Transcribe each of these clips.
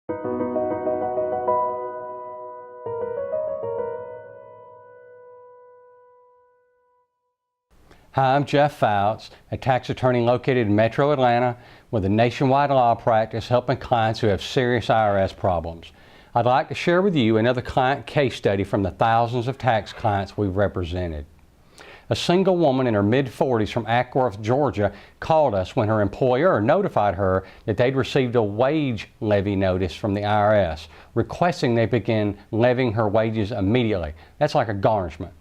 Hi, I'm Jeff Fouts, a tax attorney located in Metro Atlanta with a nationwide law practice helping clients who have serious IRS problems. I'd like to share with you another client case study from the thousands of tax clients we've represented. A single woman in her mid-40s from Acworth, Georgia, called us when her employer notified her that they'd received a wage levy notice from the IRS requesting they begin levying her wages immediately. That's like a garnishment.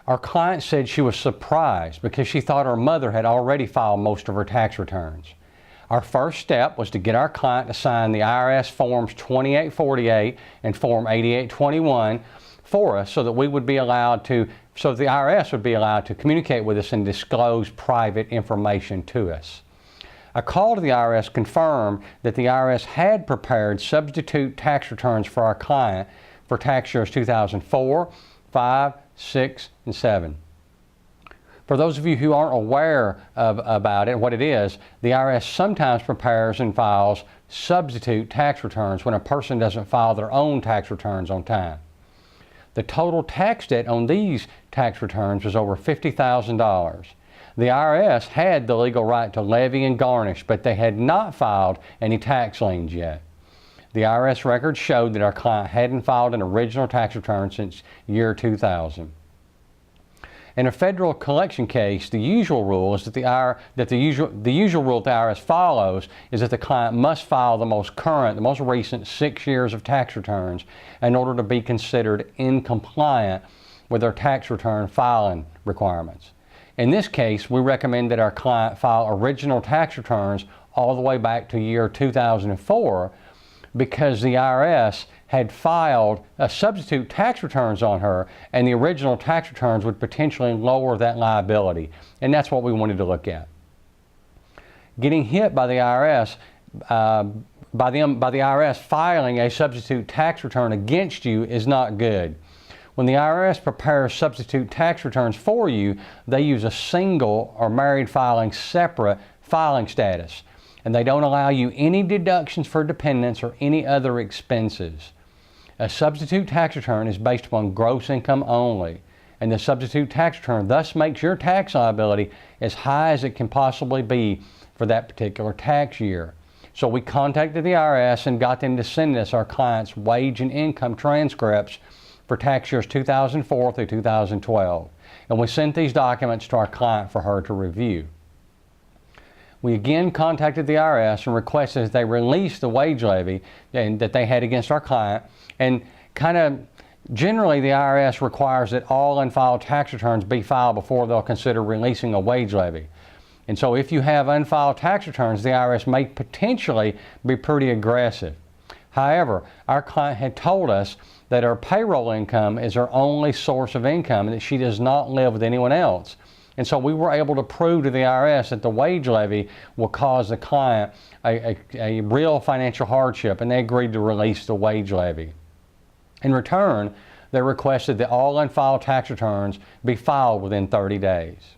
Our client said she was surprised because she thought her mother had already filed most of her tax returns. Our first step was to get our client to sign the IRS Forms 2848 and Form 8821 for us so that the IRS would be allowed to communicate with us and disclose private information to us. A call to the IRS confirmed that the IRS had prepared substitute tax returns for our client for tax years 2004, 5, 6, and 7. For those of you who aren't aware about it, what it is, the IRS sometimes prepares and files substitute tax returns when a person doesn't file their own tax returns on time. The total tax debt on these tax returns was over $50,000. The IRS had the legal right to levy and garnish, but they had not filed any tax liens yet. The IRS records showed that our client hadn't filed an original tax return since year 2000. In a federal collection case, the usual rule is that the usual rule the IRS follows is that the client must file the most recent 6 years of tax returns in order to be considered in compliant with their tax return filing requirements. In this case, we recommend that our client file original tax returns all the way back to year 2004 because the IRS had filed substitute tax returns on her, and the original tax returns would potentially lower that liability, and that's what we wanted to look at. Getting hit by the IRS, by the IRS filing a substitute tax return against you is not good. When the IRS prepares substitute tax returns for you, they use a single or married filing separate filing status, and they don't allow you any deductions for dependents or any other expenses. A substitute tax return is based upon gross income only, and the substitute tax return thus makes your tax liability as high as it can possibly be for that particular tax year. So we contacted the IRS and got them to send us our client's wage and income transcripts for tax years 2004 through 2012. And we sent these documents to our client for her to review. We again contacted the IRS and requested that they release the wage levy that they had against our client. And generally the IRS requires that all unfiled tax returns be filed before they'll consider releasing a wage levy. And so if you have unfiled tax returns, the IRS may potentially be pretty aggressive. However, our client had told us that her payroll income is her only source of income and that she does not live with anyone else. And so we were able to prove to the IRS that the wage levy will cause the client a real financial hardship, and they agreed to release the wage levy. In return, they requested that all unfiled tax returns be filed within 30 days.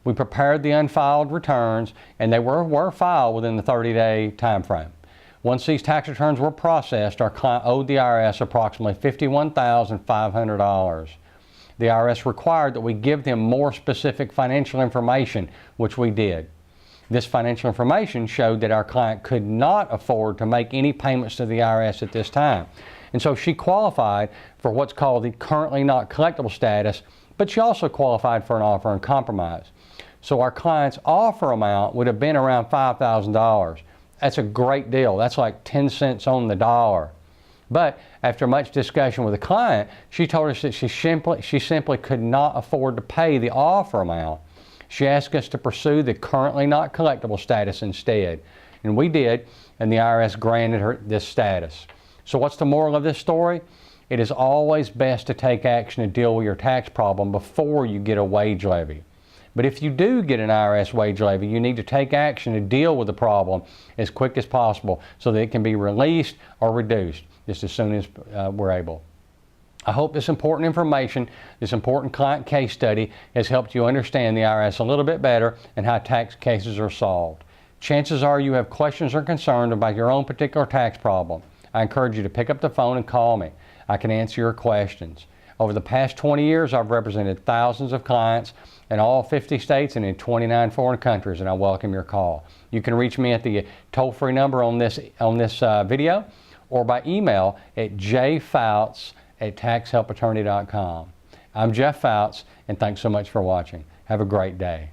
We prepared the unfiled returns, and they were filed within the 30-day time frame. Once these tax returns were processed, our client owed the IRS approximately $51,500. The IRS required that we give them more specific financial information, which we did. This financial information showed that our client could not afford to make any payments to the IRS at this time. And so she qualified for what's called the currently not collectible status, but she also qualified for an offer in compromise. So our client's offer amount would have been around $5,000. That's a great deal. That's like 10 cents on the dollar. But after much discussion with the client, she told us that she simply could not afford to pay the offer amount. She asked us to pursue the currently not collectible status instead. And we did, and the IRS granted her this status. So what's the moral of this story? It is always best to take action to deal with your tax problem before you get a wage levy. But if you do get an IRS wage levy, you need to take action to deal with the problem as quick as possible so that it can be released or reduced just as soon as we're able. I hope this important information, this important client case study has helped you understand the IRS a little bit better and how tax cases are solved. Chances are you have questions or concerns about your own particular tax problem. I encourage you to pick up the phone and call me. I can answer your questions. Over the past 20 years, I've represented thousands of clients in all 50 states and in 29 foreign countries, and I welcome your call. You can reach me at the toll-free number on this video or by email at jfouts@taxhelpattorney.com. I'm Jeff Fouts, and thanks so much for watching. Have a great day.